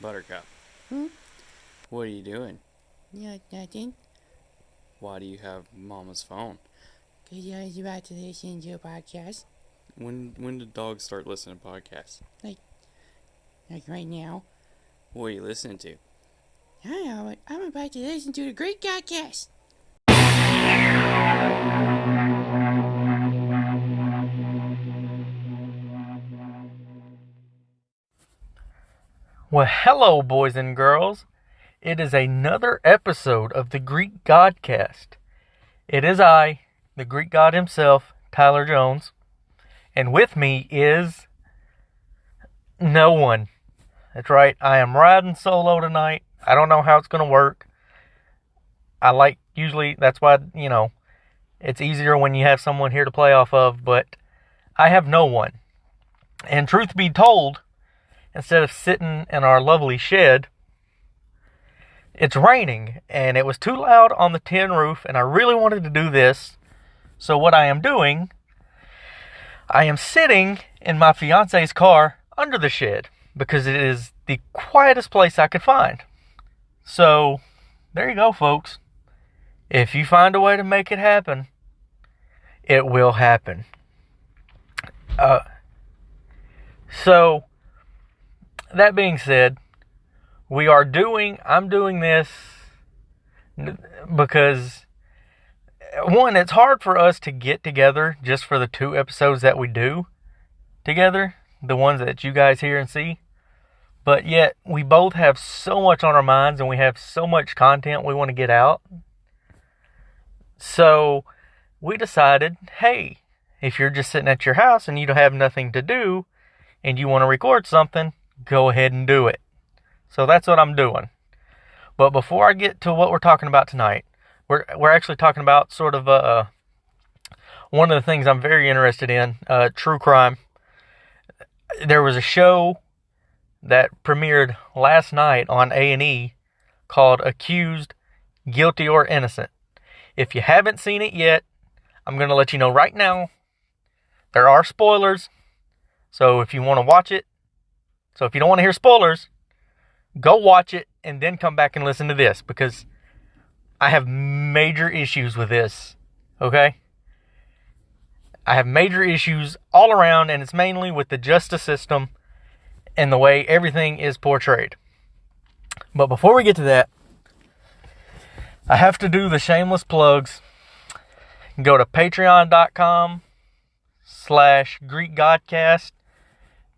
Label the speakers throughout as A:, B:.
A: Buttercup,
B: Hmm?
A: what are you doing?
B: No, nothing.
A: Why do you have Mama's phone?
B: Because I was about to listen to a podcast.
A: When did dogs start listening to podcasts?
B: Like, like right now.
A: What are you listening to?
B: I don't know. I'm about to listen to the Great Godcast.
C: Well, hello, boys and girls. It is another episode of the Greek Godcast. It is I, the Greek God himself, Tyler Jones, and with me is no one. That's right, I am riding solo tonight. I don't know how it's going to work. That's why, it's easier when you have someone here to play off of, but I have no one. And truth be told, instead of sitting in our lovely shed, it's raining, and it was too loud on the tin roof, and I really wanted to do this. So what I am doing, I am sitting in my fiance's car under the shed, because it is the quietest place I could find. So, there you go, folks. If you find a way to make it happen, it will happen. So, that being said, I'm doing this because, one, it's hard for us to get together just for the 2 episodes that we do together, the ones that you guys hear and see. But yet, we both have so much on our minds and we have so much content we want to get out. So, we decided, hey, if you're just sitting at your house and you don't have nothing to do and you want to record something, go ahead and do it. So that's what I'm doing. But before I get to what we're talking about tonight, we're actually talking about sort of one of the things I'm very interested in, true crime. There was a show that premiered last night on A&E called Accused, Guilty or Innocent. If you haven't seen it yet, I'm going to let you know right now, there are spoilers. So if you want to watch it, so if you don't want to hear spoilers, go watch it and then come back and listen to this, because I have major issues with this, okay? I have major issues all around, and it's mainly with the justice system and the way everything is portrayed. But before we get to that, I have to do the shameless plugs. Go to patreon.com/GreekGodcast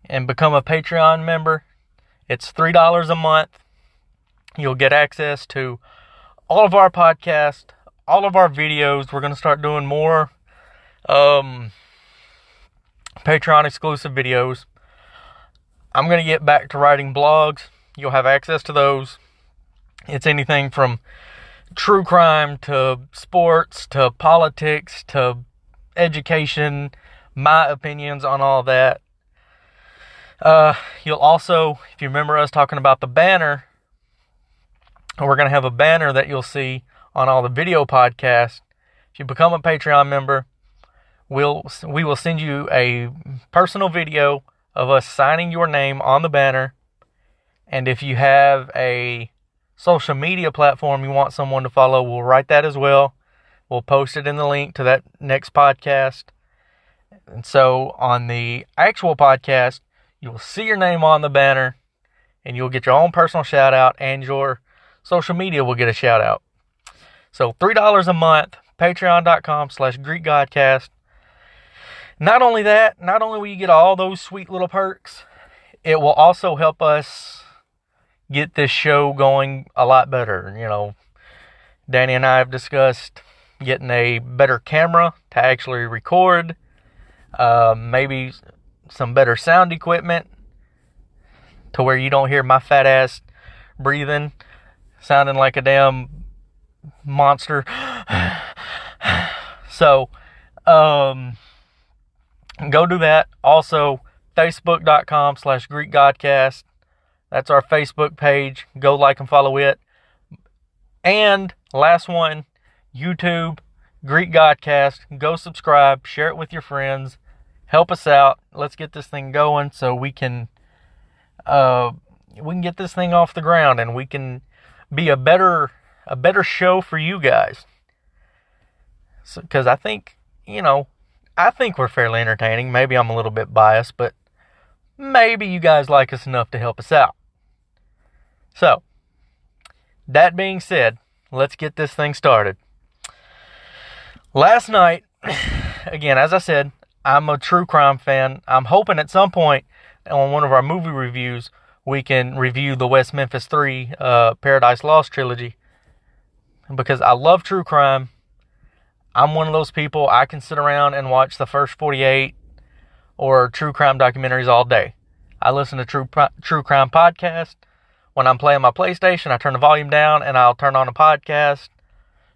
C: and become a Patreon member. It's $3 a month. You'll get access to all of our podcasts, all of our videos. We're going to start doing more Patreon exclusive videos. I'm going to get back to writing blogs. You'll have access to those. It's anything from true crime to sports to politics to education, my opinions on all that. You'll also, if you remember us talking about the banner, we're going to have a banner that you'll see on all the video podcasts. If you become a Patreon member, we will send you a personal video of us signing your name on the banner. And if you have a social media platform you want someone to follow, we'll write that as well. We'll post it in the link to that next podcast. And so on the actual podcast, you'll see your name on the banner, and you'll get your own personal shout out, and your social media will get a shout out. So $3 a month, patreon.com/GreekGodcast. Not only will you get all those sweet little perks, it will also help us get this show going a lot better. Danny and I have discussed getting a better camera to actually record, maybe some better sound equipment to where you don't hear my fat ass breathing, sounding like a damn monster. So, go do that. Also, facebook.com/GreekGodcast. That's our Facebook page. Go like and follow it. And last one, YouTube, Greek Godcast. Go subscribe, share it with your friends. Help us out. Let's get this thing going so we can get this thing off the ground, and we can be a better show for you guys. Because I think, I think we're fairly entertaining. Maybe I'm a little bit biased, but maybe you guys like us enough to help us out. So, that being said, let's get this thing started. Last night, again, as I said, I'm a true crime fan. I'm hoping at some point on one of our movie reviews, we can review the West Memphis 3 Paradise Lost trilogy. Because I love true crime. I'm one of those people, I can sit around and watch the first 48 or true crime documentaries all day. I listen to true crime podcasts. When I'm playing my PlayStation, I turn the volume down and I'll turn on a podcast.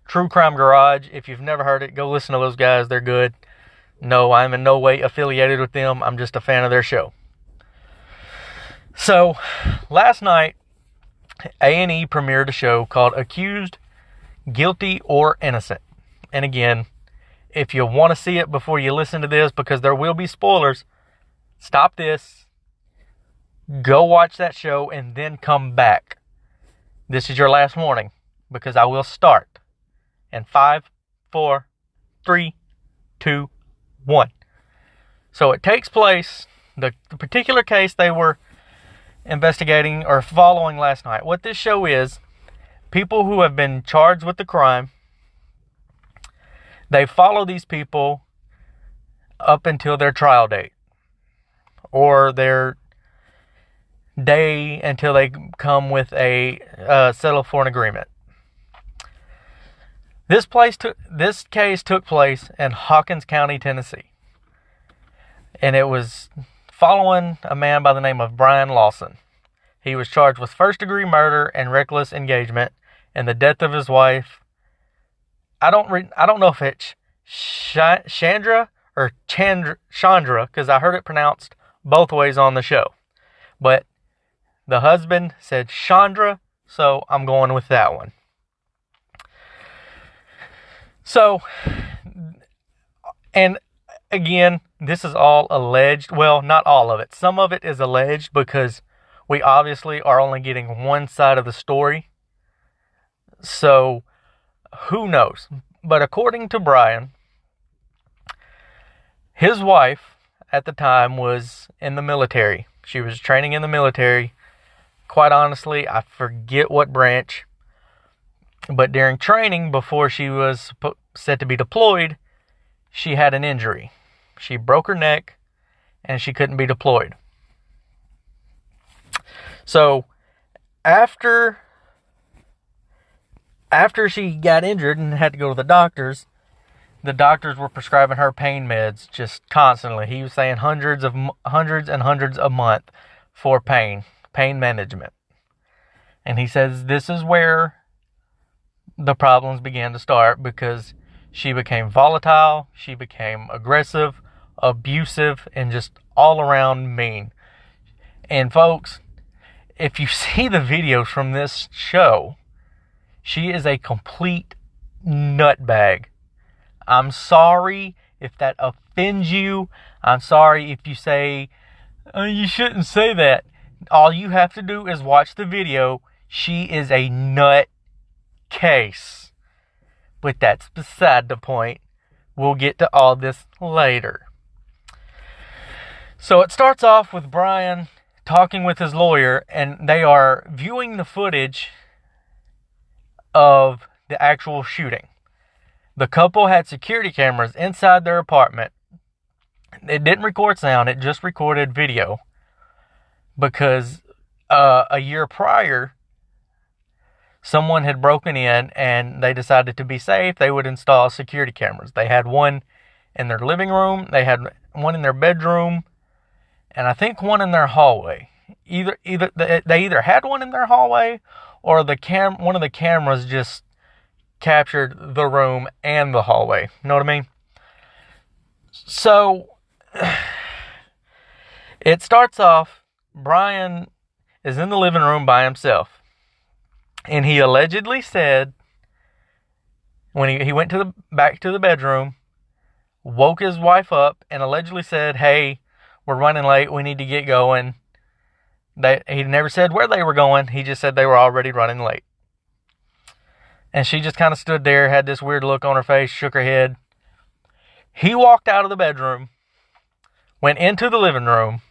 C: True Crime Garage, if you've never heard it, go listen to those guys. They're good. No, I'm in no way affiliated with them. I'm just a fan of their show. So, last night, A&E premiered a show called Accused, Guilty, or Innocent. And again, if you want to see it before you listen to this, because there will be spoilers, stop this, go watch that show, and then come back. This is your last warning, because I will start in 5, 4, 3, 2, 1. So it takes place, the particular case they were investigating or following last night. What this show is, people who have been charged with the crime, they follow these people up until their trial date or their day until they come with a settle for an agreement. This case took place in Hawkins County, Tennessee, and it was following a man by the name of Brian Lawson. He was charged with first-degree murder and reckless engagement in the death of his wife. I don't know if it's Chandra or Chandra, because I heard it pronounced both ways on the show. But the husband said Chandra, so I'm going with that one. So, and again, this is all alleged. Well, not all of it. Some of it is alleged because we obviously are only getting one side of the story. So, who knows? But according to Brian, his wife at the time was in the military. She was training in the military. Quite honestly, I forget what branch. But during training, before she was set to be deployed, she had an injury. She broke her neck and she couldn't be deployed. So, after she got injured and had to go to the doctors were prescribing her pain meds just constantly. He was saying hundreds and hundreds a month for pain management. And he says this is where the problems began to start, because she became volatile, she became aggressive, abusive, and just all around mean. And folks, if you see the videos from this show, she is a complete nutbag. I'm sorry if that offends you. I'm sorry if you say, oh, you shouldn't say that. All you have to do is watch the video. She is a nut case. But that's beside the point. We'll get to all this later. So it starts off with Brian talking with his lawyer, and they are viewing the footage of the actual shooting. The couple had security cameras inside their apartment. It didn't record sound, it just recorded video. Because a year prior, someone had broken in and they decided to be safe, they would install security cameras. They had one in their living room, they had one in their bedroom, and I think one in their hallway. They either had one in their hallway, or one of the cameras just captured the room and the hallway. You know what I mean? So, it starts off, Brian is in the living room by himself. And he allegedly said, when he went back to the bedroom, woke his wife up and allegedly said, hey, we're running late, we need to get going. He never said where they were going. He just said they were already running late. And she just kind of stood there, had this weird look on her face, shook her head. He walked out of the bedroom, went into the living room,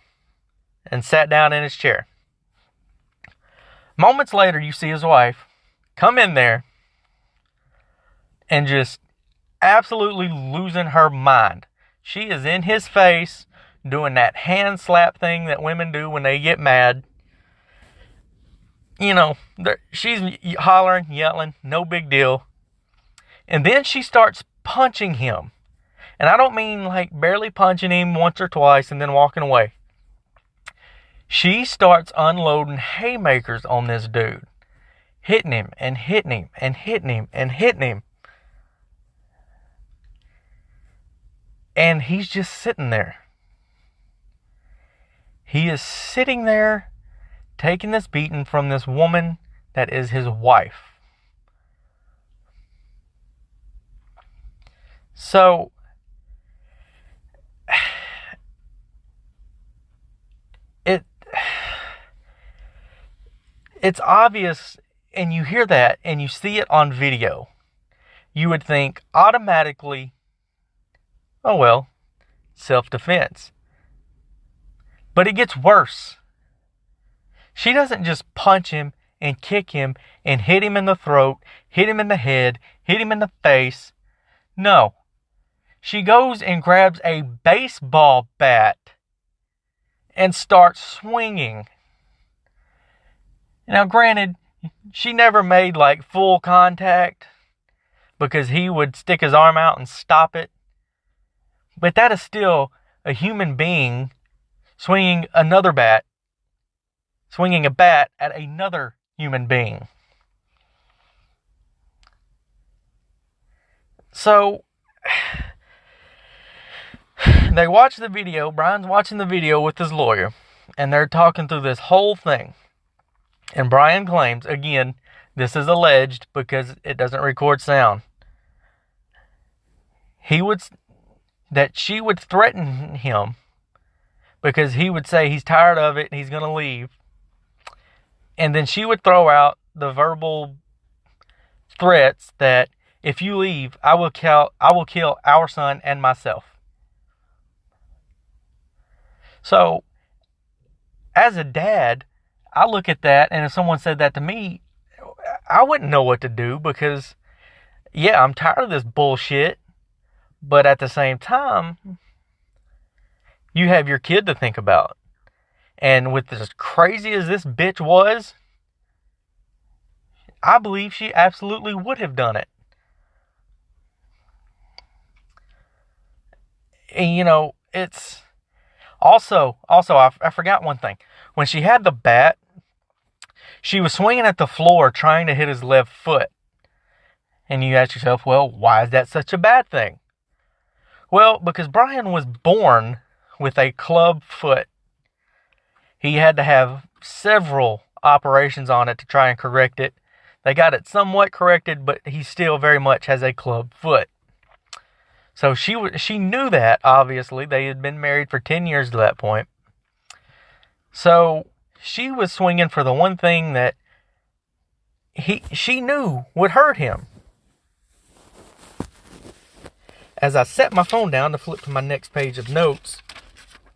C: and sat down in his chair. Moments later, you see his wife come in there and just absolutely losing her mind. She is in his face doing that hand slap thing that women do when they get mad. You know, she's hollering, yelling, no big deal. And then she starts punching him. And I don't mean like barely punching him once or twice and then walking away. She starts unloading haymakers on this dude. Hitting him and hitting him and hitting him and hitting him. And he's just sitting there. He is sitting there taking this beating from this woman that is his wife. So, it's obvious, and you hear that, and you see it on video. You would think automatically, oh well, self-defense. But it gets worse. She doesn't just punch him and kick him and hit him in the throat, hit him in the head, hit him in the face. No. She goes and grabs a baseball bat and starts swinging. Now, granted, she never made like full contact because he would stick his arm out and stop it. But that is still a human being swinging a bat at another human being. So, they watch the video. Brian's watching the video with his lawyer, and they're talking through this whole thing. And Brian claims, again, this is alleged because it doesn't record sound. That she would threaten him because he would say he's tired of it and he's going to leave. And then she would throw out the verbal threats that if you leave, I will kill our son and myself. So, as a dad, I look at that, and if someone said that to me, I wouldn't know what to do because, yeah, I'm tired of this bullshit. But at the same time, you have your kid to think about. And with as crazy as this bitch was, I believe she absolutely would have done it. And, you know, it's... Also, I forgot one thing. When she had the bat, she was swinging at the floor trying to hit his left foot. And you ask yourself, well, why is that such a bad thing? Well, because Brian was born with a club foot. He had to have several operations on it to try and correct it. They got it somewhat corrected, but he still very much has a club foot. So she knew that, obviously. They had been married for 10 years to that point. So she was swinging for the one thing that she knew would hurt him. As I set my phone down to flip to my next page of notes,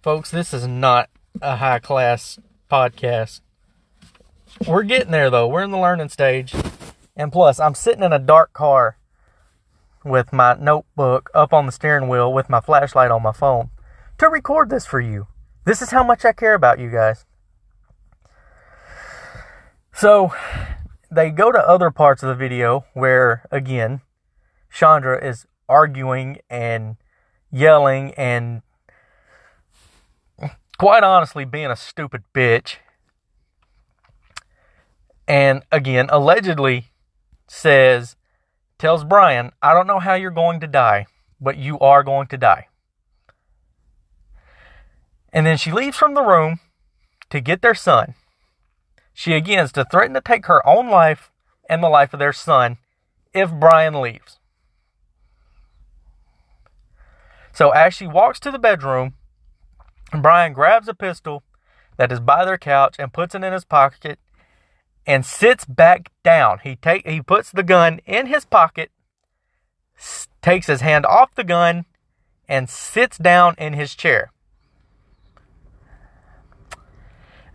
C: folks, this is not a high-class podcast. We're getting there, though. We're in the learning stage. And plus, I'm sitting in a dark car with my notebook up on the steering wheel with my flashlight on my phone to record this for you. This is how much I care about you guys. So, they go to other parts of the video where, again, Chandra is arguing and yelling and, quite honestly, being a stupid bitch. And, again, allegedly tells Brian, I don't know how you're going to die, but you are going to die. And then she leaves from the room to get their son. She again is to threaten to take her own life and the life of their son if Brian leaves. So as she walks to the bedroom, Brian grabs a pistol, that is by their couch and puts it in his pocket and sits back down. He puts the gun in his pocket, takes his hand off the gun, and sits down in his chair.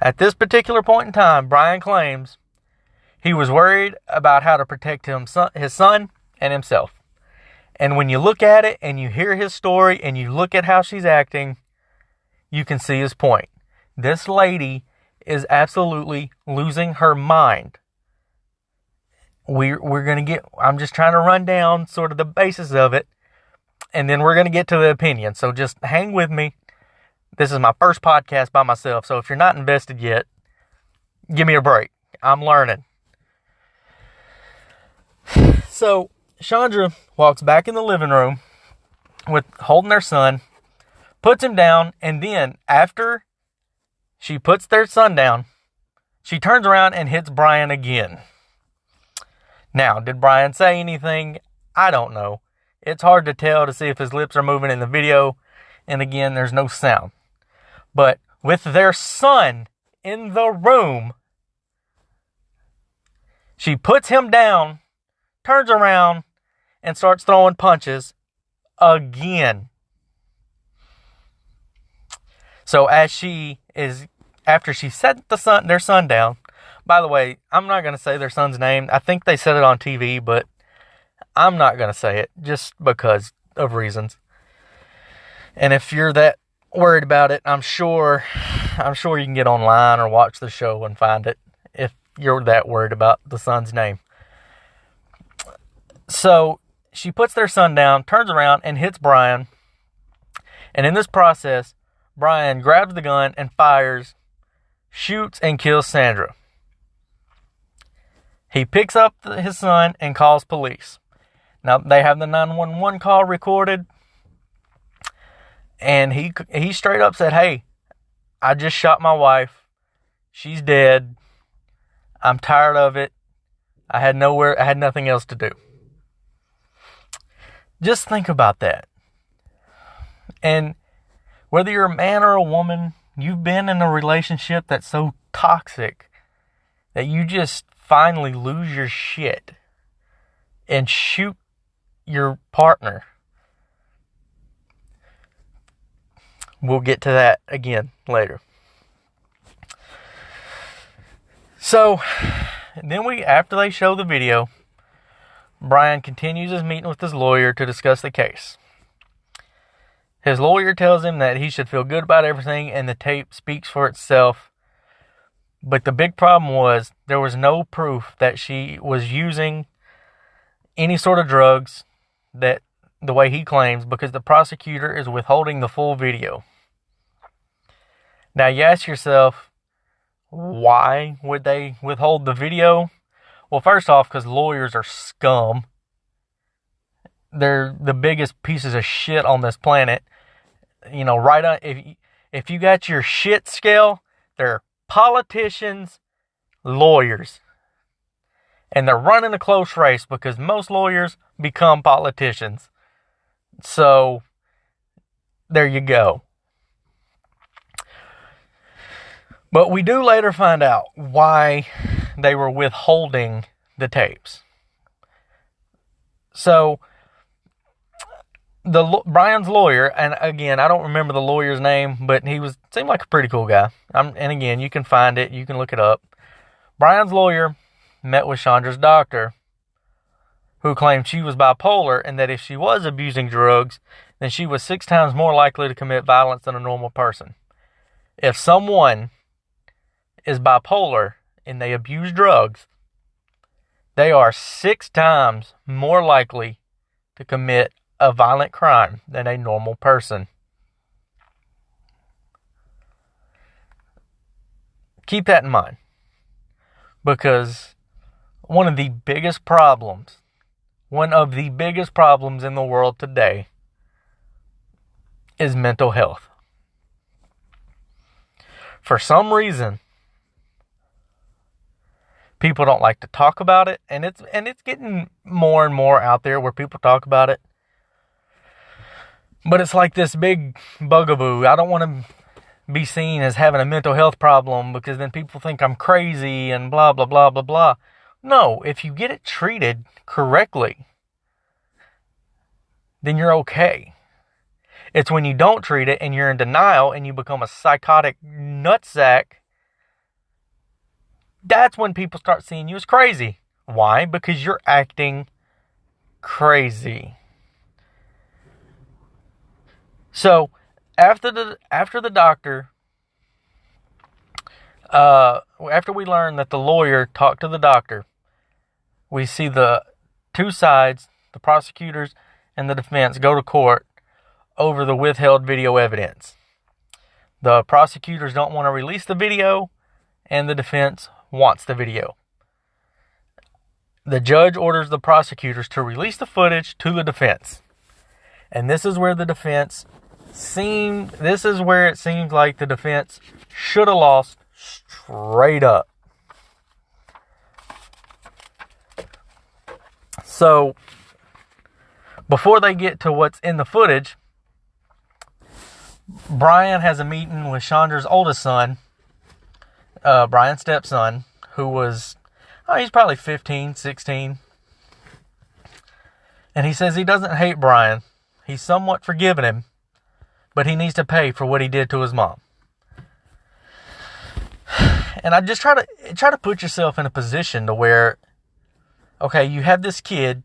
C: At this particular point in time, Brian claims he was worried about how to protect his son and himself. And when you look at it and you hear his story and you look at how she's acting, you can see his point. This lady is absolutely losing her mind. We're going to I'm just trying to run down sort of the basis of it, and then we're going to get to the opinion. So just hang with me. This is my first podcast by myself, so if you're not invested yet, give me a break. I'm learning. So Chandra walks back in the living room with holding their son, puts him down, and then after she puts their son down, she turns around and hits Brian again. Now, did Brian say anything? I don't know. It's hard to tell to see if his lips are moving in the video, and again, there's no sound. But with their son in the room, she puts him down, turns around, and starts throwing punches again. So after she set their son down, by the way, I'm not going to say their son's name. I think they said it on TV, but I'm not going to say it just because of reasons. And if you're that worried about it, I'm sure you can get online or watch the show and find it if you're that worried about the son's name. So she puts their son down, turns around, and hits Brian. And in this process, Brian grabs the gun and fires, shoots, and kills Sandra. He picks up his son and calls police. Now, they have the 911 call recorded. And he straight up said, "Hey, I just shot my wife. She's dead. I'm tired of it. I had nothing else to do." Just think about that. And whether you're a man or a woman, you've been in a relationship that's so toxic that you just finally lose your shit and shoot your partner. We'll get to that again later. So, then after they show the video, Brian continues his meeting with his lawyer to discuss the case. His lawyer tells him that he should feel good about everything and the tape speaks for itself. But the big problem was there was no proof that she was using any sort of drugs that the way he claims, because the prosecutor is withholding the full video. Now you ask yourself, why would they withhold the video? Well, first off, because lawyers are scum. They're the biggest pieces of shit on this planet. You know, right on, if you got your shit scale, they're politicians, lawyers. And they're running a close race because most lawyers become politicians. So, there you go. But we do later find out why they were withholding the tapes. So, Brian's lawyer, and again, I don't remember the lawyer's name, but seemed like a pretty cool guy. And again, you can find it, you can look it up. Brian's lawyer met with Chandra's doctor, who claimed she was bipolar and that if she was abusing drugs, then she was 6 times more likely to commit violence than a normal person. If someone is bipolar and they abuse drugs, they are 6 times more likely to commit a violent crime than a normal person. Keep that in mind, because one of the biggest problems in the world today is mental health. For some reason, people don't like to talk about it, and it's getting more and more out there where people talk about it. But it's like this big bugaboo. I don't want to be seen as having a mental health problem because then people think I'm crazy and blah, blah, blah, blah, blah. No, if you get it treated correctly, then you're okay. It's when you don't treat it and you're in denial and you become a psychotic nutsack, that's when people start seeing you as crazy. Why? Because you're acting crazy. So, after the doctor, after we learn that the lawyer talked to the doctor, we see the two sides, the prosecutors and the defense, go to court over the withheld video evidence. The prosecutors don't want to release the video, and the defense wants the video. The judge orders the prosecutors to release the footage to the defense. And this is where it seemed like the defense should have lost straight up. So, before they get to what's in the footage, Brian has a meeting with Chandra's oldest son, Brian's stepson, who was, he's probably 15, 16. And he says he doesn't hate Brian. He's somewhat forgiven him, but he needs to pay for what he did to his mom. And I just try to put yourself in a position to where, okay, you have this kid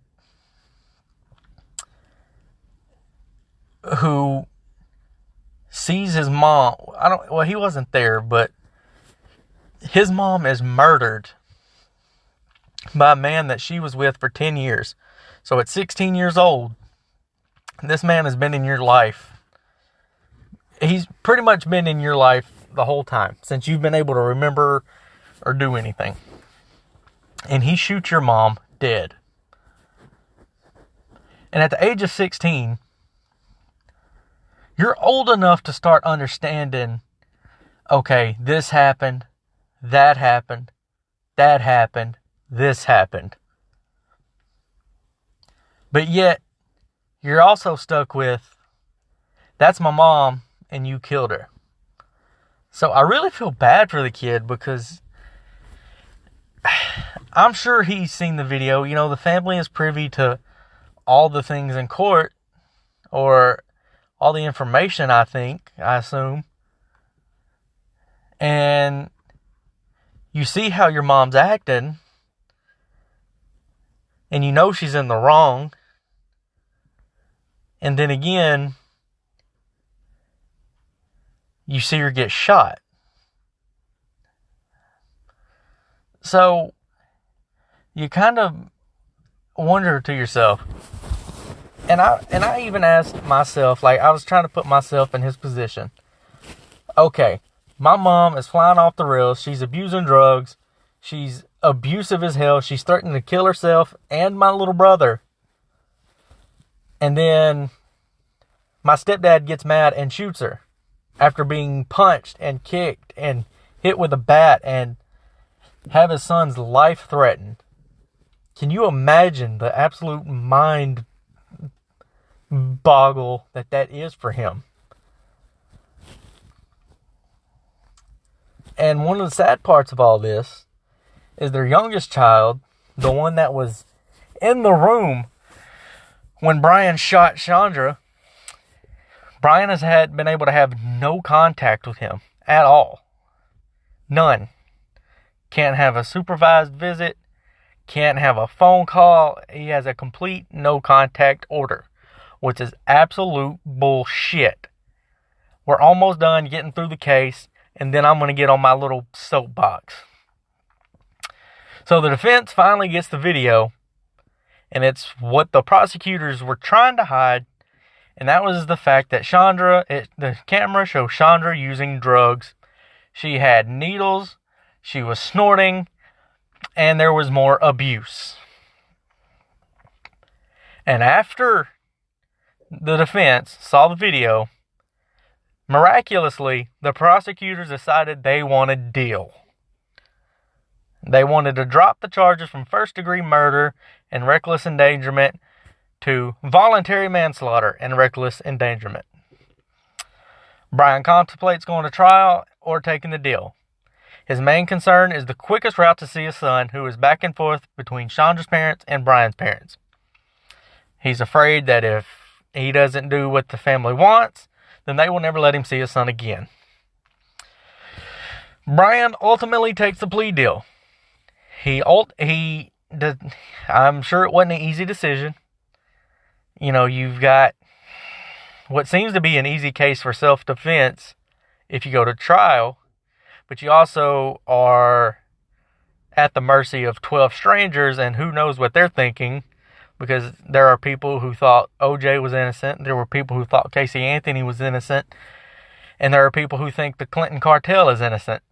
C: who sees his mom. He wasn't there, but his mom is murdered by a man that she was with for 10 years. So at 16 years old, this man has been in your life. He's pretty much been in your life the whole time since you've been able to remember or do anything. And he shoots your mom dead. And at the age of 16, you're old enough to start understanding, okay, this happened, that happened, that happened, this happened. But yet, you're also stuck with, that's my mom and you killed her. So I really feel bad for the kid because I'm sure he's seen the video. You know, the family is privy to all the things in court, or all the information, I assume. And you see how your mom's acting, and you know she's in the wrong. And then again, you see her get shot. So, you kind of wonder to yourself, and I even asked myself, like, I was trying to put myself in his position. Okay, my mom is flying off the rails. She's abusing drugs. She's abusive as hell. She's threatening to kill herself and my little brother. And then my stepdad gets mad and shoots her after being punched and kicked and hit with a bat and have his son's life threatened. Can you imagine the absolute mind boggle that is for him? And one of the sad parts of all this is their youngest child, the one that was in the room when Brian shot Chandra. Brian has been able to have no contact with him at all. None. Can't have a supervised visit. Can't have a phone call. He has a complete no contact order, which is absolute bullshit. We're almost done getting through the case, and then I'm going to get on my little soapbox. So the defense finally gets the video, and it's what the prosecutors were trying to hide, and that was the fact that the camera shows Chandra using drugs. She had needles, she was snorting, and there was more abuse. And after the defense saw the video, miraculously, the prosecutors decided they wanted deal. They wanted to drop the charges from first-degree murder and reckless endangerment to voluntary manslaughter and reckless endangerment. Brian contemplates going to trial or taking the deal. His main concern is the quickest route to see his son, who is back and forth between Chandra's parents and Brian's parents. He's afraid that if he doesn't do what the family wants, then they will never let him see his son again. Brian ultimately takes the plea deal. I'm sure it wasn't an easy decision. You know, you've got what seems to be an easy case for self-defense if you go to trial, but you also are at the mercy of 12 strangers, and who knows what they're thinking, because there are people who thought OJ was innocent, there were people who thought Casey Anthony was innocent, and there are people who think the Clinton cartel is innocent.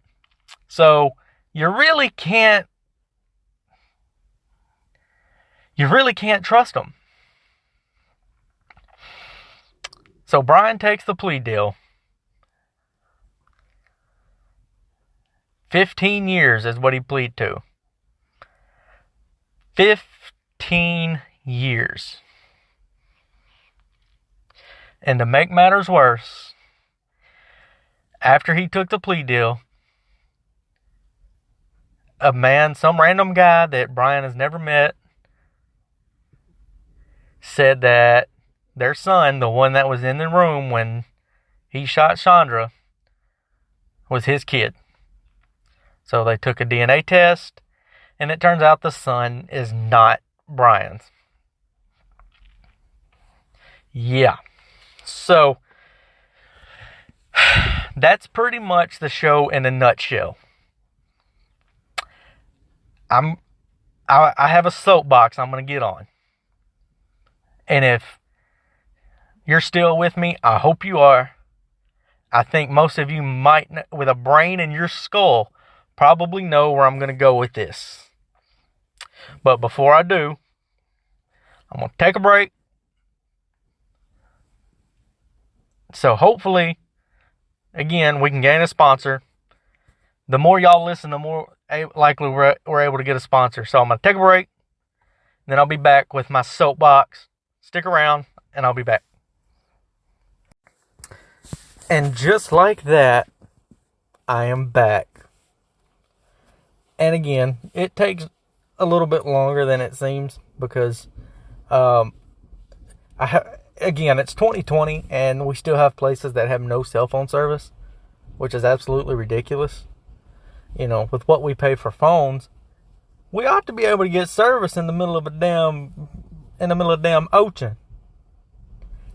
C: So you really can't trust them. So Brian takes the plea deal. 15 years is what he pleaded to. 15 years. And to make matters worse, after he took the plea deal, some random guy that Brian has never met, said that their son, the one that was in the room when he shot Chandra, was his kid. So they took a DNA test, and it turns out the son is not Brian's. Yeah. So that's pretty much the show in a nutshell. I have a soapbox I'm going to get on. And if you're still with me, I hope you are. I think most of you might, with a brain in your skull, probably know where I'm going to go with this. But before I do, I'm going to take a break. So hopefully, again, we can gain a sponsor. The more y'all listen, the more likely we're able to get a sponsor. So I'm going to take a break. Then I'll be back with my soapbox. Stick around, and I'll be back. And just like that, I am back. And again, it takes a little bit longer than it seems because, again, it's 2020 and we still have places that have no cell phone service, which is absolutely ridiculous. You know, with what we pay for phones, we ought to be able to get service in the middle of a damn ocean.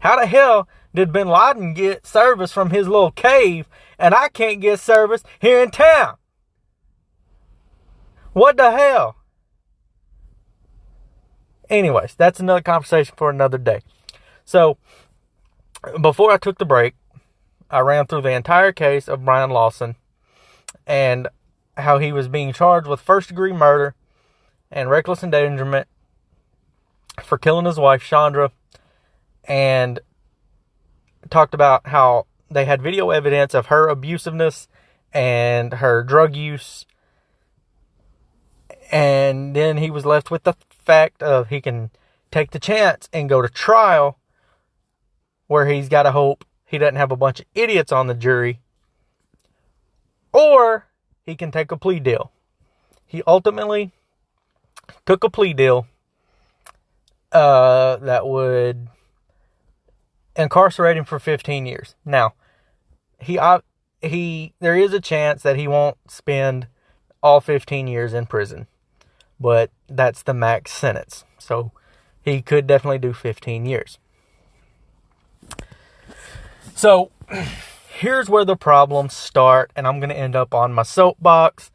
C: How the hell did Bin Laden get service from his little cave and I can't get service here in town? What the hell? Anyways, that's another conversation for another day. So, before I took the break, I ran through the entire case of Brian Lawson and how he was being charged with first-degree murder and reckless endangerment for killing his wife, Chandra, and talked about how they had video evidence of her abusiveness and her drug use. And then he was left with the fact of he can take the chance and go to trial, where he's got to hope he doesn't have a bunch of idiots on the jury, or he can take a plea deal. He ultimately took a plea deal that would incarcerate him for 15 years. Now, there is a chance that he won't spend all 15 years in prison, but that's the max sentence. So he could definitely do 15 years. So here's where the problems start, and I'm going to end up on my soapbox,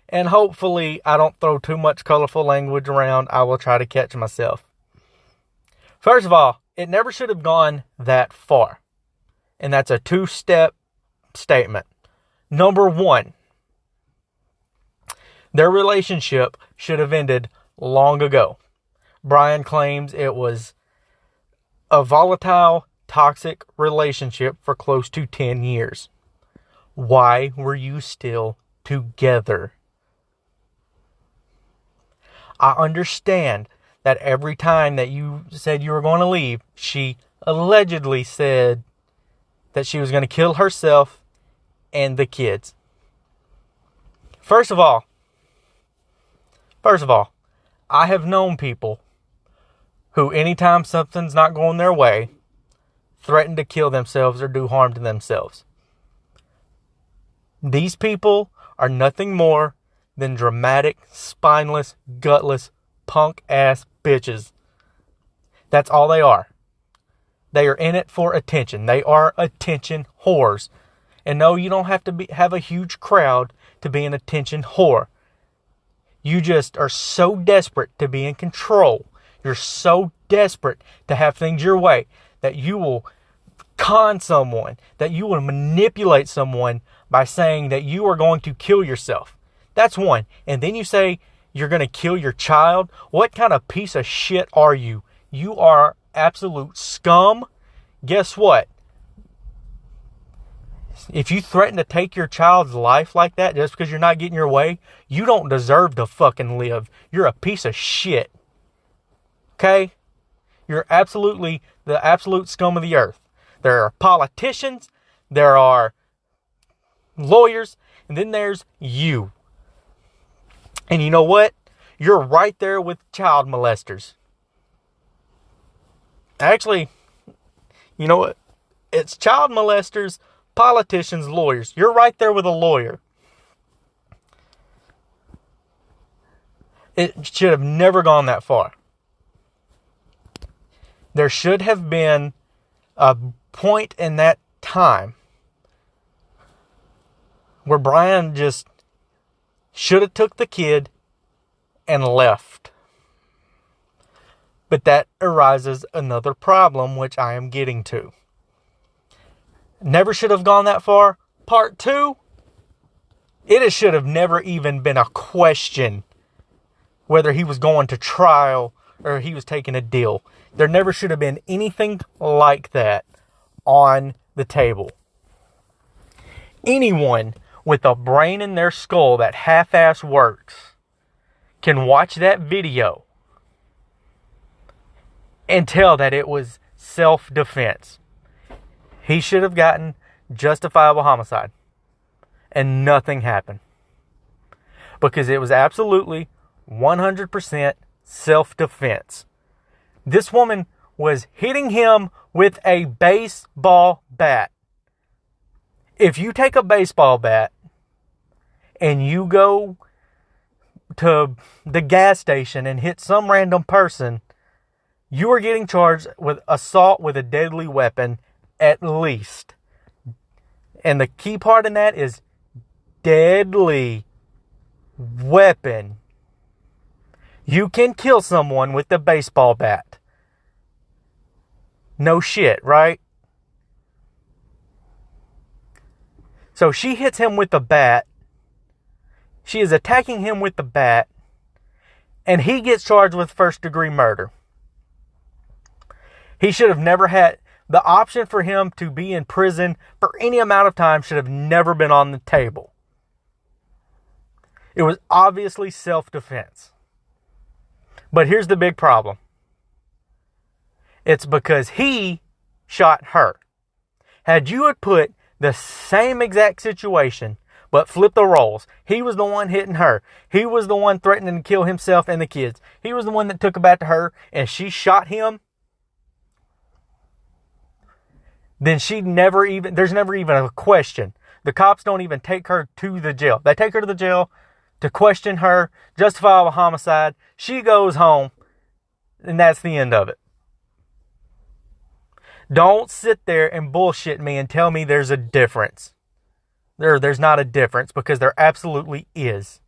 C: and hopefully I don't throw too much colorful language around. I will try to catch myself. First of all, it never should have gone that far, and that's a two-step statement. Number one, their relationship should have ended long ago. Brian claims it was a volatile, toxic relationship for close to 10 years. Why were you still together? I understand that every time that you said you were going to leave, she allegedly said, that she was going to kill herself and the kids. First of all, I have known people who, anytime something's not going their way, threaten to kill themselves or do harm to themselves. These people are nothing more than dramatic, spineless, gutless, punk-ass bitches. That's all they are. They are in it for attention. They are attention whores. And no, you don't have to have a huge crowd to be an attention whore. You just are so desperate to be in control. You're so desperate to have things your way that you will con someone, that you will manipulate someone by saying that you are going to kill yourself. That's one. And then you say you're going to kill your child. What kind of piece of shit are you? You are absolute scum. Guess what? If you threaten to take your child's life like that just because you're not getting your way, you don't deserve to fucking live. You're a piece of shit. Okay? You're absolutely the absolute scum of the earth. There are politicians, there are lawyers, and then there's you. And you know what? You're right there with child molesters. Actually, you know what? It's child molesters, politicians, lawyers. You're right there with a lawyer. It should have never gone that far. There should have been a point in that time where Brian just should have took the kid and left. But that arises another problem, which I am getting to. Never should have gone that far. Part 2, it should have never even been a question whether he was going to trial or he was taking a deal. There never should have been anything like that on the table. Anyone with a brain in their skull that half-ass works can watch that video and tell that it was self-defense. He should have gotten justifiable homicide. And nothing happened. Because it was absolutely 100% self-defense. This woman was hitting him with a baseball bat. If you take a baseball bat and you go to the gas station and hit some random person, you are getting charged with assault with a deadly weapon at least. And the key part in that is deadly weapon. You can kill someone with a baseball bat. No shit, right? So she hits him with the bat. She is attacking him with the bat. And he gets charged with first-degree murder. He should have never had... The option for him to be in prison for any amount of time should have never been on the table. It was obviously self-defense. But here's the big problem. It's because he shot her. Had you had put the same exact situation, but flipped the roles. He was the one hitting her. He was the one threatening to kill himself and the kids. He was the one that took a bat to her, and she shot him. Then there's never even a question. The cops don't even take her to the jail. They take her to the jail to question her, justifiable homicide. She goes home, and that's the end of it. Don't sit there and bullshit me and tell me there's a difference. There's not a difference, because there absolutely is.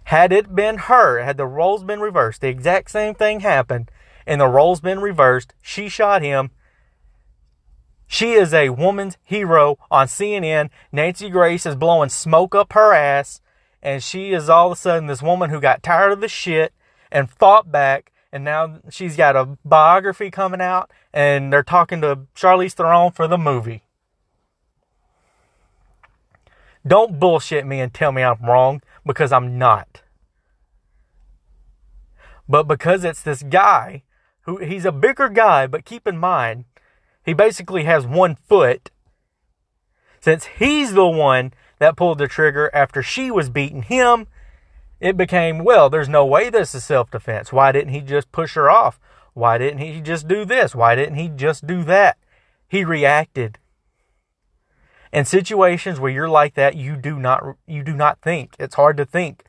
C: Had it been her, had the roles been reversed, the exact same thing happened, and the roles been reversed, she shot him. She is a woman's hero on CNN. Nancy Grace is blowing smoke up her ass, and she is all of a sudden this woman who got tired of the shit and fought back, and now she's got a biography coming out, and they're talking to Charlize Theron for the movie. Don't bullshit me and tell me I'm wrong, because I'm not. But because it's this guy, he's a bigger guy, but keep in mind, He basically has 1 foot, since he's the one that pulled the trigger after she was beating him. It became, well, there's no way this is self-defense. Why didn't he just push her off? Why didn't he just do this? Why didn't he just do that? He reacted. In situations where you're like that, you do not think. It's hard to think.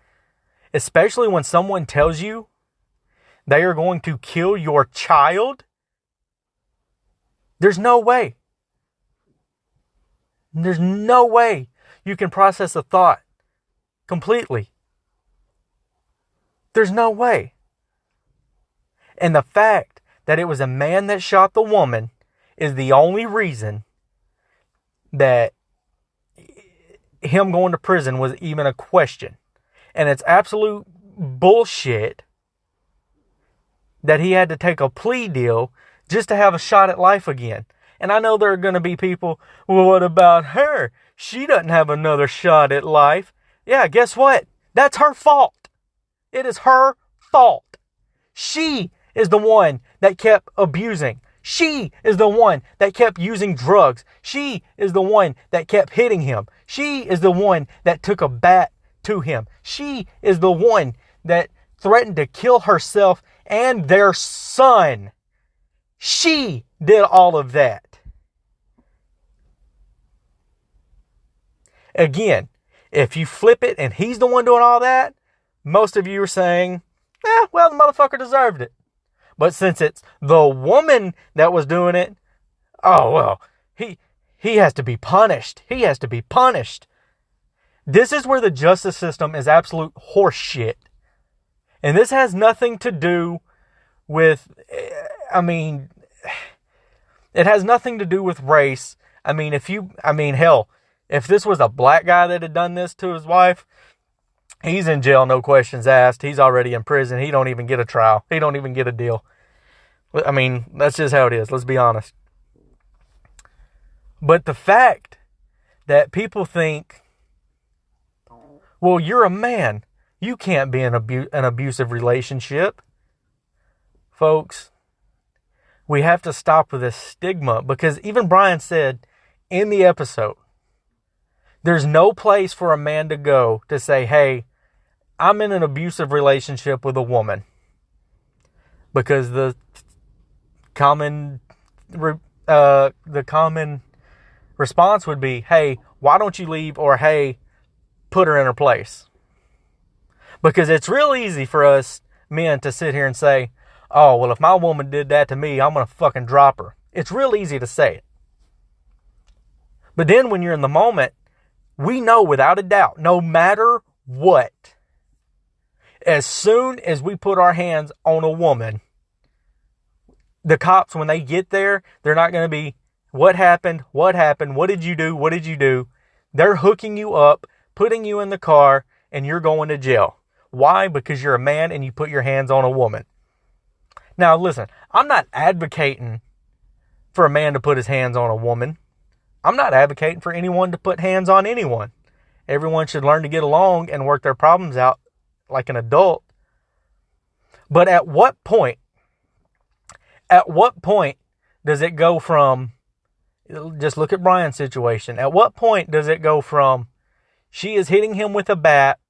C: Especially when someone tells you they are going to kill your child. There's no way. There's no way you can process a thought completely. There's no way. And the fact that it was a man that shot the woman is the only reason that him going to prison was even a question. And it's absolute bullshit that he had to take a plea deal just to have a shot at life again. And I know there are going to be people, well, what about her? She doesn't have another shot at life. Yeah, guess what? That's her fault. It is her fault. She is the one that kept abusing. She is the one that kept using drugs. She is the one that kept hitting him. She is the one that took a bat to him. She is the one that threatened to kill herself and their son. She did all of that. Again, if you flip it and he's the one doing all that, most of you are saying, well, the motherfucker deserved it. But since it's the woman that was doing it, oh, well, he has to be punished. He has to be punished. This is where the justice system is absolute horse shit. And this has nothing to do with, it has nothing to do with race. Hell, if this was a black guy that had done this to his wife, he's in jail, no questions asked. He's already in prison. He don't even get a trial. He don't even get a deal. That's just how it is. Let's be honest. But the fact that people think, well, you're a man. You can't be in an abusive relationship. Folks, we have to stop with this stigma, because even Brian said in the episode, there's no place for a man to go to say, hey, I'm in an abusive relationship with a woman. Because the common response would be, hey, why don't you leave? Or, hey, put her in her place. Because it's real easy for us men to sit here and say, oh, well, if my woman did that to me, I'm going to fucking drop her. It's real easy to say it. But then when you're in the moment, we know without a doubt, no matter what, as soon as we put our hands on a woman, the cops, when they get there, they're not going to be, what happened? What happened? What did you do? What did you do? They're hooking you up, putting you in the car, and you're going to jail. Why? Because you're a man and you put your hands on a woman. Now, listen, I'm not advocating for a man to put his hands on a woman. I'm not advocating for anyone to put hands on anyone. Everyone should learn to get along and work their problems out like an adult. But at what point does it go from, just look at Brian's situation. At what point does it go from, she is hitting him with a bat?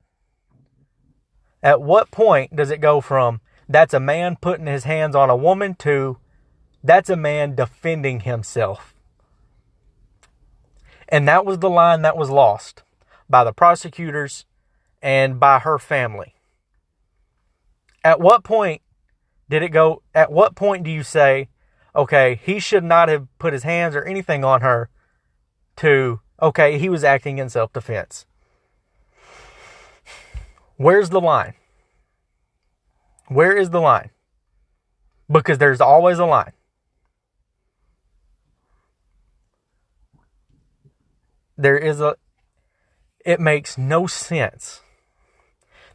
C: At what point does it go from, that's a man putting his hands on a woman, to, that's a man defending himself? And that was the line that was lost by the prosecutors and by her family. At what point did it go? At what point do you say, okay, he should not have put his hands or anything on her, to, okay, he was acting in self-defense? Where's the line? Where is the line? Because there's always a line. It makes no sense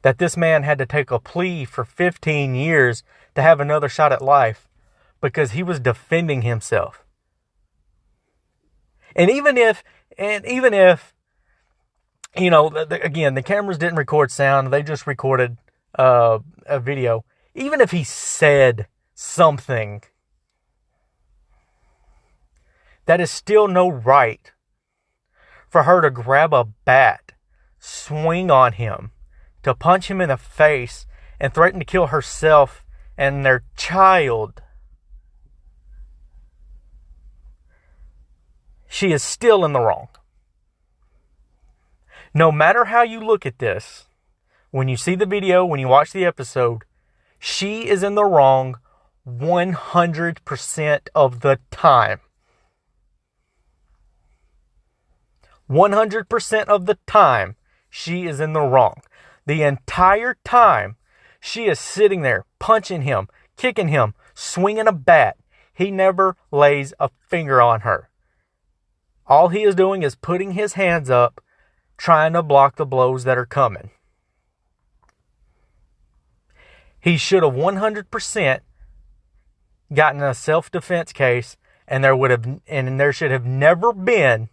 C: that this man had to take a plea for 15 years to have another shot at life because he was defending himself. And even if, again, the cameras didn't record sound, they just recorded a video. Even if he said something, that is still no right for her to grab a bat, swing on him, to punch him in the face, and threaten to kill herself and their child. She is still in the wrong. No matter how you look at this, when you see the video, when you watch the episode, she is in the wrong 100% of the time. 100% of the time, she is in the wrong. The entire time, she is sitting there, punching him, kicking him, swinging a bat. He never lays a finger on her. All he is doing is putting his hands up, trying to block the blows that are coming. He should have 100% gotten a self-defense case, and there should have never been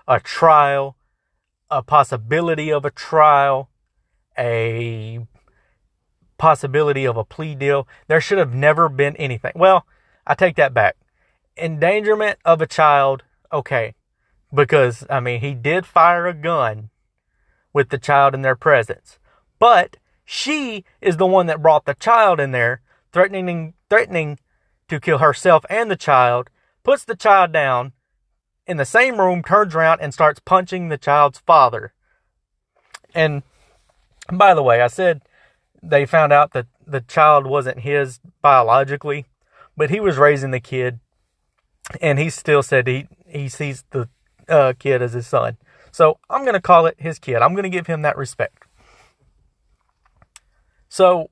C: a trial, a possibility of a trial, a possibility of a plea deal. There should have never been anything. Well, I take that back. Endangerment of a child, okay. Because, he did fire a gun with the child in their presence. But she is the one that brought the child in there, threatening to kill herself and the child, puts the child down in the same room, turns around and starts punching the child's father. And by the way, I said they found out that the child wasn't his biologically, but he was raising the kid, and he still said he sees the kid as his son. So I'm going to call it his kid. I'm going to give him that respect. So,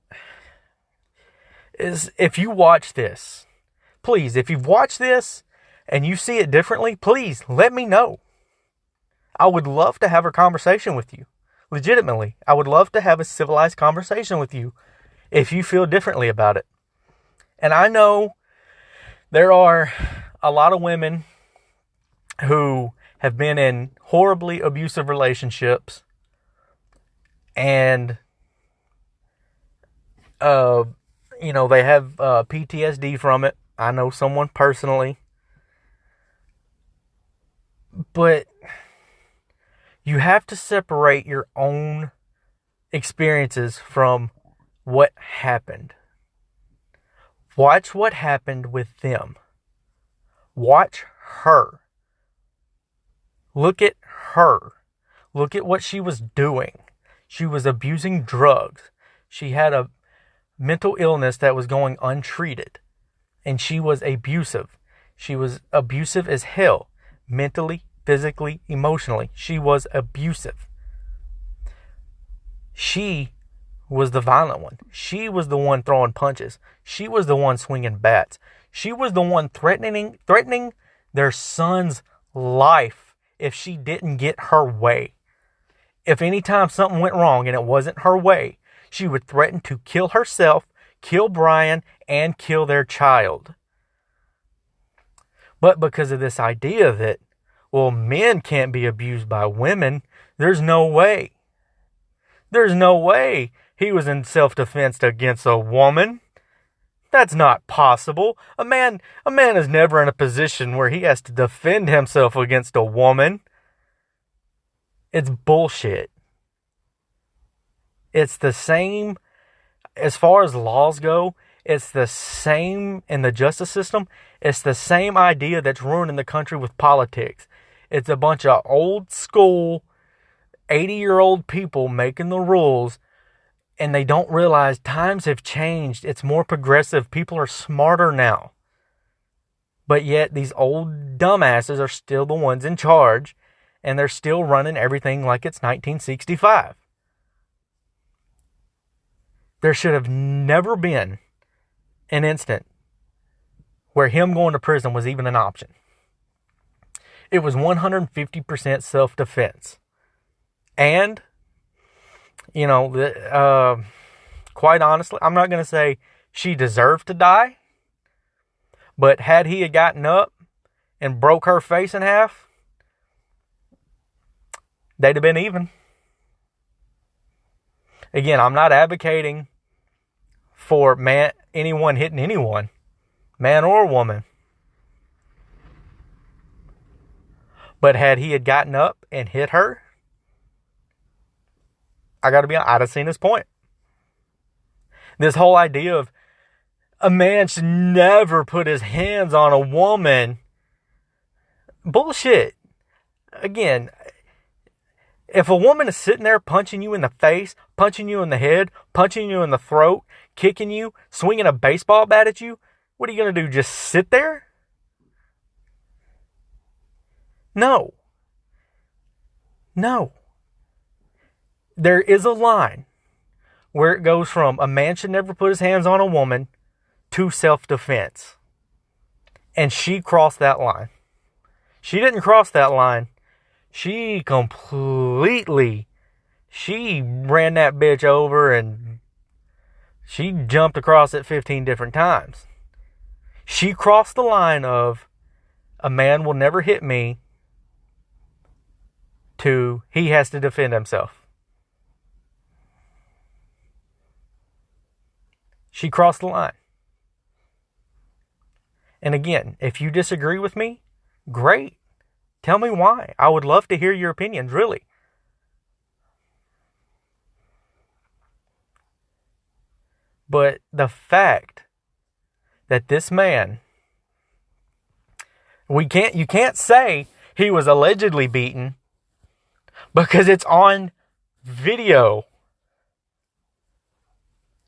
C: if you watch this, please, if you've watched this and you see it differently, please let me know. I would love to have a conversation with you. Legitimately, I would love to have a civilized conversation with you if you feel differently about it. And I know there are a lot of women who have been in horribly abusive relationships, and they have PTSD from it. I know someone personally. But you have to separate your own experiences from what happened. Watch what happened with them. Watch her. Look at her. Look at what she was doing. She was abusing drugs. She had a mental illness that was going untreated. And she was abusive. She was abusive as hell. Mentally, physically, emotionally. She was abusive. She was the violent one. She was the one throwing punches. She was the one swinging bats. She was the one threatening their son's life if she didn't get her way. If any time something went wrong and it wasn't her way, she would threaten to kill herself, kill Brian, and kill their child. But because of this idea that, well, men can't be abused by women, there's no way. There's no way he was in self-defense against a woman. That's not possible. A man is never in a position where he has to defend himself against a woman. It's bullshit. It's the same, as far as laws go, it's the same in the justice system. It's the same idea that's ruining the country with politics. It's a bunch of old school, 80-year-old people making the rules, and they don't realize times have changed. It's more progressive. People are smarter now. But yet these old dumbasses are still the ones in charge, and they're still running everything like it's 1965. There should have never been an instant where him going to prison was even an option. It was 150% self-defense. And, quite honestly, I'm not going to say she deserved to die. But had he had gotten up and broke her face in half, they'd have been even. Again, I'm not advocating for anyone hitting anyone, man or woman. But had he had gotten up and hit her, I got to be honest, I'd have seen his point. This whole idea of a man should never put his hands on a woman. Bullshit. Again, if a woman is sitting there punching you in the face, punching you in the head, punching you in the throat, kicking you, swinging a baseball bat at you, what are you going to do? Just sit there? No. No. There is a line where it goes from a man should never put his hands on a woman to self-defense. And she crossed that line. She didn't cross that line. She ran that bitch over and she jumped across it 15 different times. She crossed the line of a man will never hit me to he has to defend himself. She crossed the line. And again, if you disagree with me, great. Tell me why. I would love to hear your opinions, really. But the fact that this man, you can't say he was allegedly beaten because it's on video.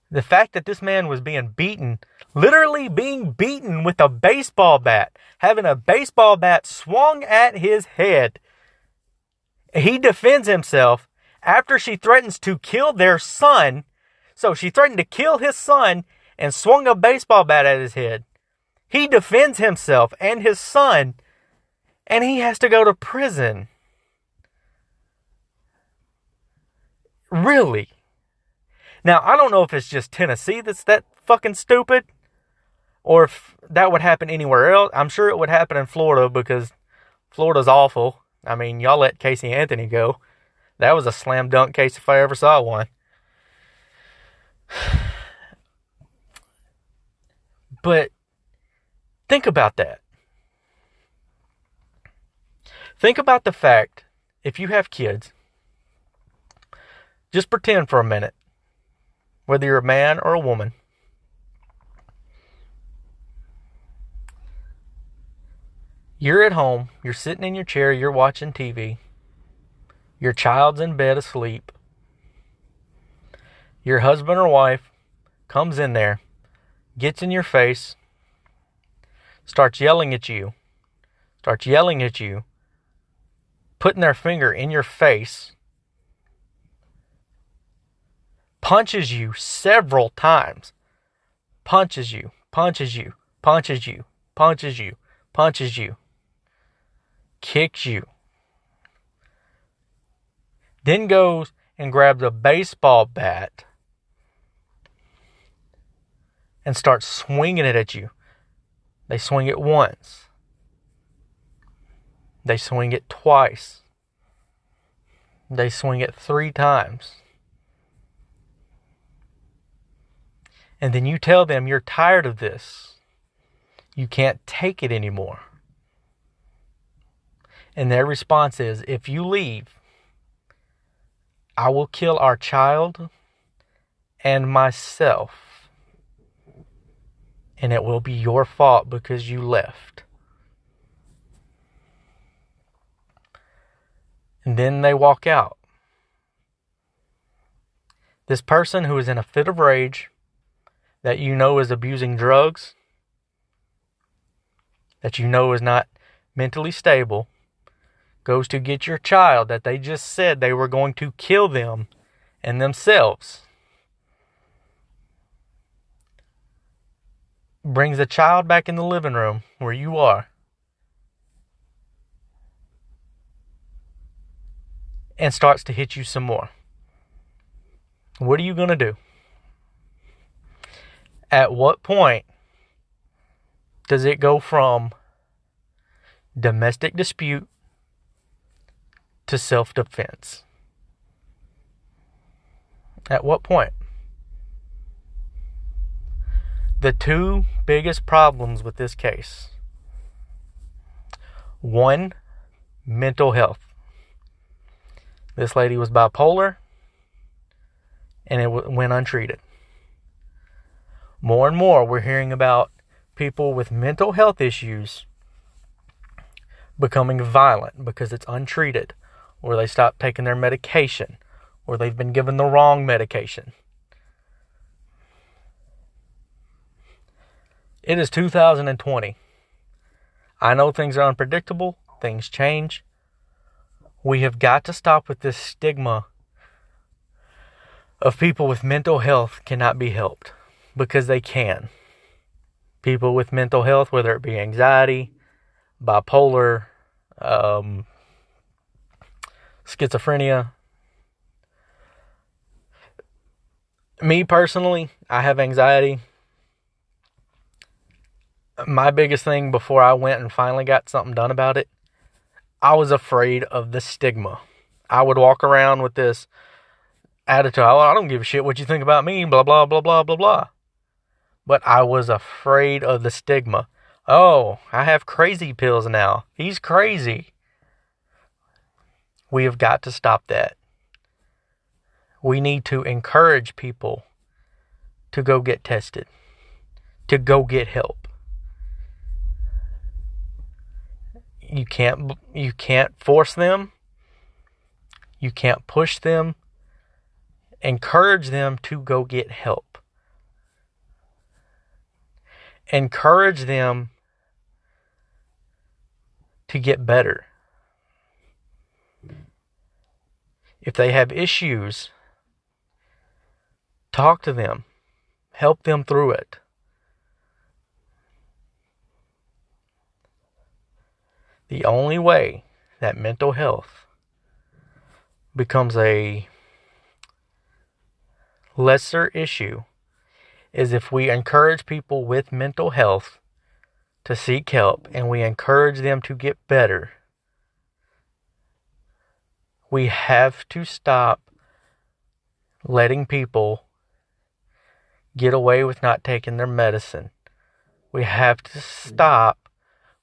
C: The fact that this man was being beaten, literally being beaten with a baseball bat, having a baseball bat swung at his head. He defends himself after she threatens to kill their son. So she threatened to kill his son and swung a baseball bat at his head. He defends himself and his son, and he has to go to prison. Really? Now, I don't know if it's just Tennessee that's that fucking stupid, or if that would happen anywhere else. I'm sure it would happen in Florida because Florida's awful. I mean, y'all let Casey Anthony go. That was a slam dunk case if I ever saw one. But think about that. Think about the fact, if you have kids, just pretend for a minute, whether you're a man or a woman, you're at home, you're sitting in your chair, you're watching TV, your child's in bed asleep, your husband or wife comes in there, gets in your face, starts yelling at you, putting their finger in your face, punches you several times, punches you, kicks you, then goes and grabs a baseball bat and starts swinging it at you. They swing it once. They swing it twice. They swing it 3 times. And then you tell them you're tired of this. You can't take it anymore. And their response is, if you leave, I will kill our child and myself. And it will be your fault because you left. And then they walk out. This person who is in a fit of rage, that you know is abusing drugs, that you know is not mentally stable, goes to get your child that they just said they were going to kill them and themselves. Brings the child back in the living room where you are. And starts to hit you some more. What are you going to do? At what point does it go from domestic dispute to self-defense? At what point? The 2 biggest problems with this case. One, mental health. This lady was bipolar, and it went untreated. More and more, we're hearing about people with mental health issues becoming violent because it's untreated, or they stop taking their medication, or they've been given the wrong medication. It is 2020. I know things are unpredictable. Things change. We have got to stop with this stigma of people with mental health cannot be helped, because they can. People with mental health, whether it be anxiety, bipolar, schizophrenia. Me personally, I have anxiety. My biggest thing before I went and finally got something done about it, I was afraid of the stigma. I would walk around with this attitude, oh, I don't give a shit what you think about me, blah, blah, blah, blah, blah, blah. But I was afraid of the stigma. Oh, I have crazy pills now. He's crazy. We have got to stop that. We need to encourage people to go get tested, to go get help. You can't force them. You can't push them. Encourage them to go get help. Encourage them to get better. If they have issues, talk to them. Help them through it. The only way that mental health becomes a lesser issue is if we encourage people with mental health to seek help, and we encourage them to get better. We have to stop letting people get away with not taking their medicine. We have to stop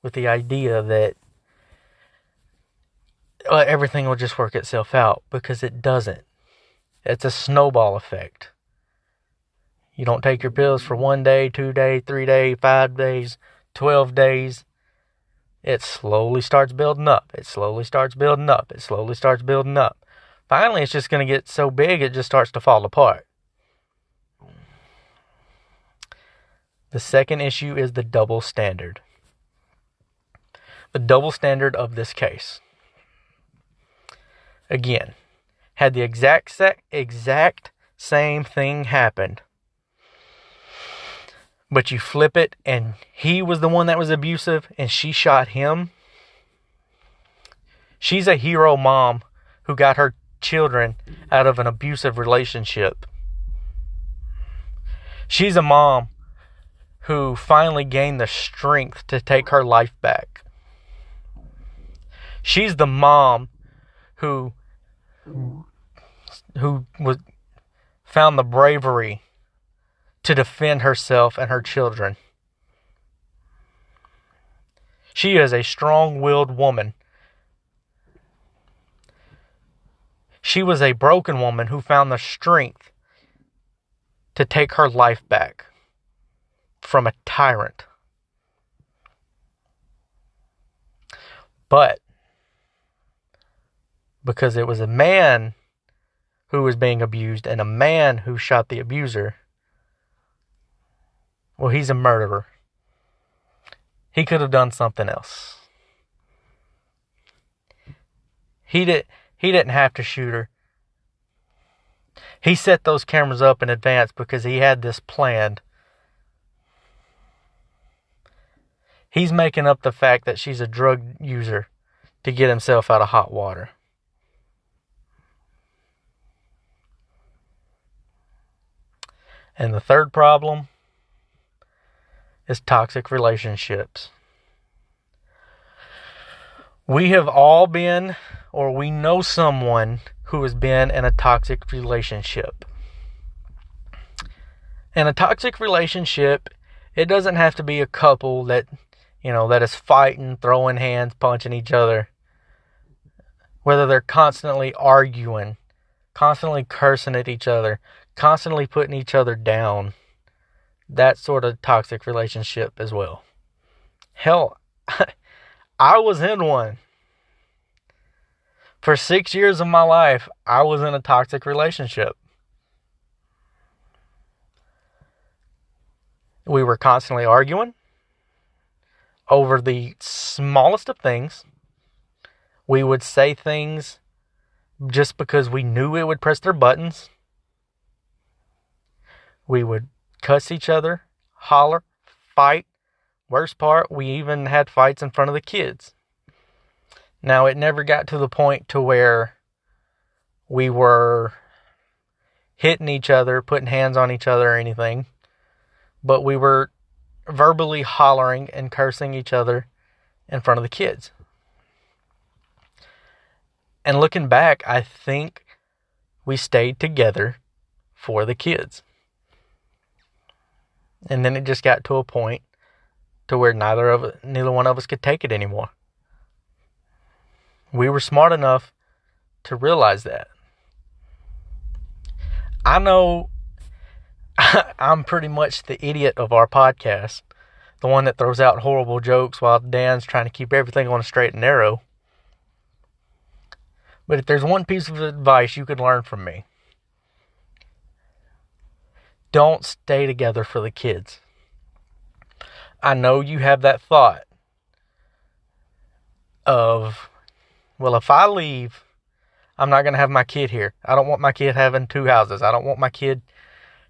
C: with the idea that everything will just work itself out, because it doesn't. It's a snowball effect. You don't take your pills for 1 day, 2 days, 3 days, 5 days, 12 days. It slowly starts building up. It slowly starts building up. It slowly starts building up. Finally, it's just going to get so big it just starts to fall apart. The second issue is the double standard. The double standard of this case. Again, had the exact same thing happened, but you flip it and he was the one that was abusive and she shot him. She's a hero mom who got her children out of an abusive relationship. She's a mom who finally gained the strength to take her life back. She's the mom who found the bravery to defend herself and her children. She is a strong-willed woman. She was a broken woman who found the strength to take her life back from a tyrant. But because it was a man who was being abused and a man who shot the abuser, well, he's a murderer. He could have done something else. He didn't have to shoot her. He set those cameras up in advance because he had this planned. He's making up the fact that she's a drug user to get himself out of hot water. And the third problem is toxic relationships. We have all been, or we know someone who has been in a toxic relationship. In a toxic relationship, it doesn't have to be a couple that is fighting, throwing hands, punching each other. whether they're constantly arguing, constantly cursing at each other, constantly putting each other down, that sort of toxic relationship as well. Hell, I was in one. For 6 years of my life, I was in a toxic relationship. We were constantly arguing over the smallest of things. We would say things just because we knew it would press their buttons. We would cuss each other, holler, fight. Worst part, we even had fights in front of the kids. Now, it never got to the point to where we were hitting each other, putting hands on each other or anything. But we were verbally hollering and cursing each other in front of the kids. And looking back, I think we stayed together for the kids. And then it just got to a point to where neither one of us could take it anymore. We were smart enough to realize that. I know I'm pretty much the idiot of our podcast, the one that throws out horrible jokes while Dan's trying to keep everything on a straight and narrow. But if there's one piece of advice you could learn from me, don't stay together for the kids. I know you have that thought of, well, if I leave, I'm not going to have my kid here. I don't want my kid having 2 houses. I don't want my kid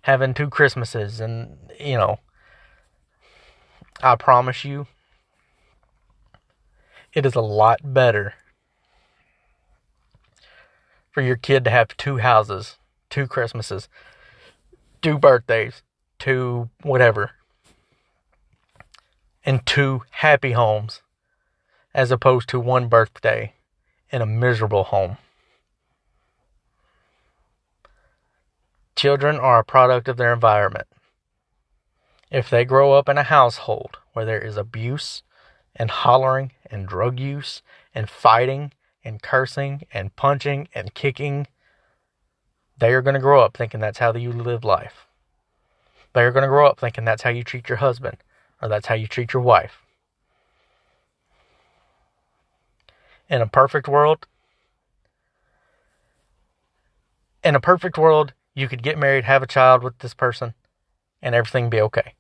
C: having 2 Christmases. And, I promise you, it is a lot better for your kid to have 2 houses, 2 Christmases, 2 birthdays, 2 whatever, and 2 happy homes, as opposed to 1 birthday in a miserable home. Children are a product of their environment. If they grow up in a household where there is abuse and hollering and drug use and fighting and cursing and punching and kicking, they are going to grow up thinking that's how you live life. They are going to grow up thinking that's how you treat your husband or that's how you treat your wife. In a perfect world, you could get married, have a child with this person, and everything be okay.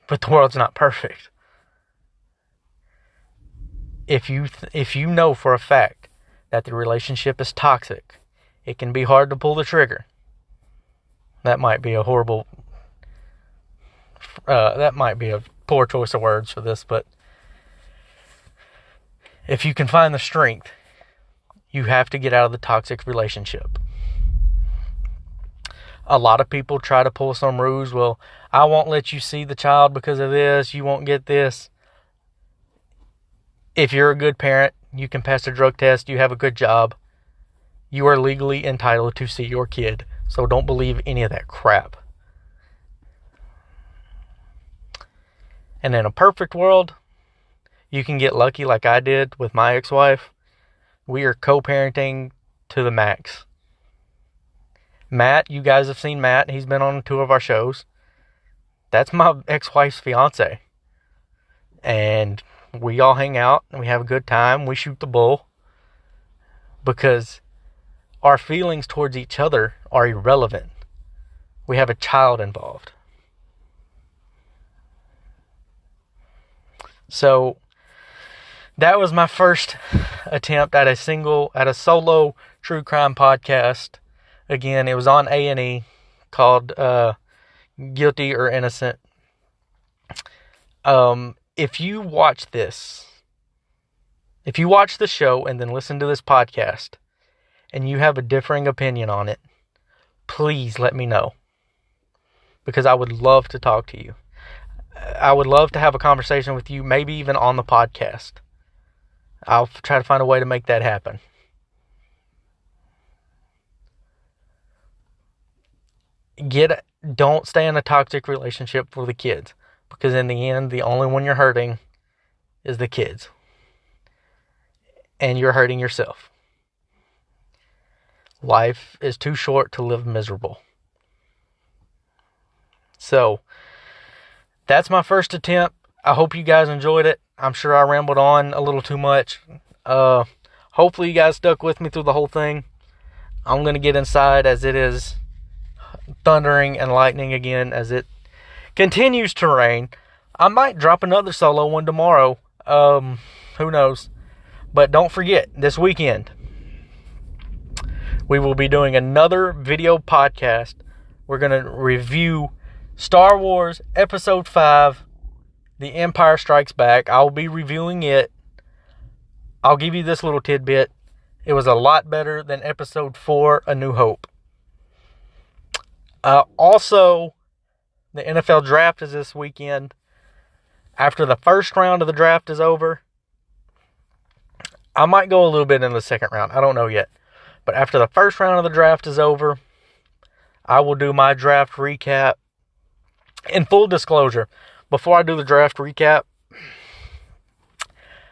C: But the world's not perfect. If you know for a fact that the relationship is toxic, it can be hard to pull the trigger. That might be a poor choice of words for this, but if you can find the strength, you have to get out of the toxic relationship. A lot of people try to pull some ruse. Well, I won't let you see the child because of this. You won't get this. If you're a good parent, you can pass a drug test, you have a good job, you are legally entitled to see your kid. So don't believe any of that crap. And in a perfect world, you can get lucky like I did with my ex-wife. We are co-parenting to the max. Matt, you guys have seen Matt. He's been on 2 of our shows. That's my ex-wife's fiance. And we all hang out and we have a good time. We shoot the bull. Because our feelings towards each other are irrelevant. We have a child involved. So that was my first attempt at a solo true crime podcast. Again, it was on A&E called Guilty or Innocent. If you watch the show and then listen to this podcast and you have a differing opinion on it, please let me know. Because I would love to talk to you. I would love to have a conversation with you, maybe even on the podcast. I'll try to find a way to make that happen. Don't stay in a toxic relationship for the kids. Because in the end, the only one you're hurting is the kids. And you're hurting yourself. Life is too short to live miserable. So, that's my first attempt. I hope you guys enjoyed it. I'm sure I rambled on a little too much. Hopefully you guys stuck with me through the whole thing. I'm going to get inside as it is thundering and lightning again as it continues to rain. I might drop another solo one tomorrow. Who knows? But don't forget, this weekend, we will be doing another video podcast. We're going to review Star Wars Episode 5, The Empire Strikes Back. I'll be reviewing it. I'll give you this little tidbit. It was a lot better than Episode 4, A New Hope. Also, the NFL Draft is this weekend. After the first round of the draft is over, I might go a little bit in the second round. I don't know yet. But after the first round of the draft is over, I will do my draft recap. In full disclosure, before I do the draft recap,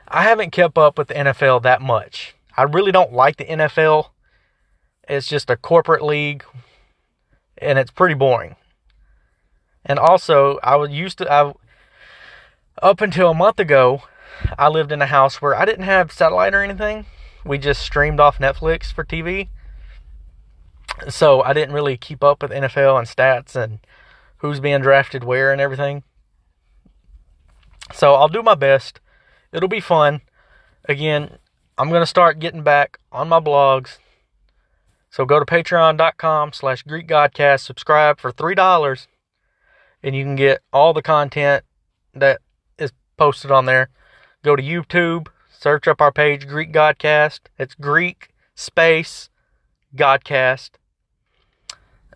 C: I haven't kept up with the NFL that much. I really don't like the NFL. It's just a corporate league, and it's pretty boring. And also, up until a month ago, I lived in a house where I didn't have satellite or anything. We just streamed off Netflix for TV. So I didn't really keep up with NFL and stats and who's being drafted where and everything. So I'll do my best. It'll be fun. Again, I'm going to start getting back on my blogs. So go to patreon.com/GreekGodcast. Subscribe for $3. And you can get all the content that is posted on there. Go to YouTube. Search up our page, Greek Godcast. It's Greek space Godcast.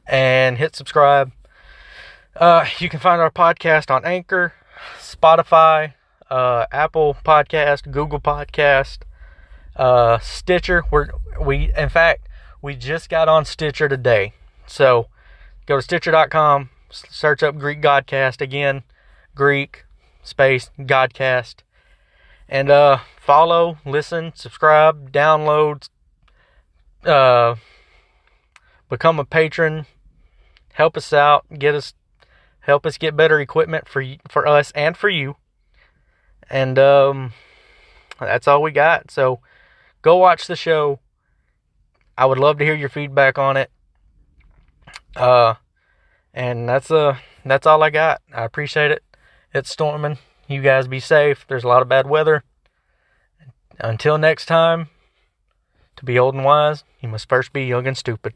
C: And hit subscribe. You can find our podcast on Anchor, Spotify, Apple Podcast, Google Podcast, Stitcher. We just got on Stitcher today. So go to Stitcher.com, search up Greek Godcast again, Greek space Godcast, and follow, listen, subscribe, download, become a patron, help us out, help us get better equipment for us and for you. And that's all we got. So go watch the show. I would love to hear your feedback on it. And that's all I got. I appreciate it. It's storming. You guys be safe. There's a lot of bad weather. Until next time, to be old and wise, you must first be young and stupid.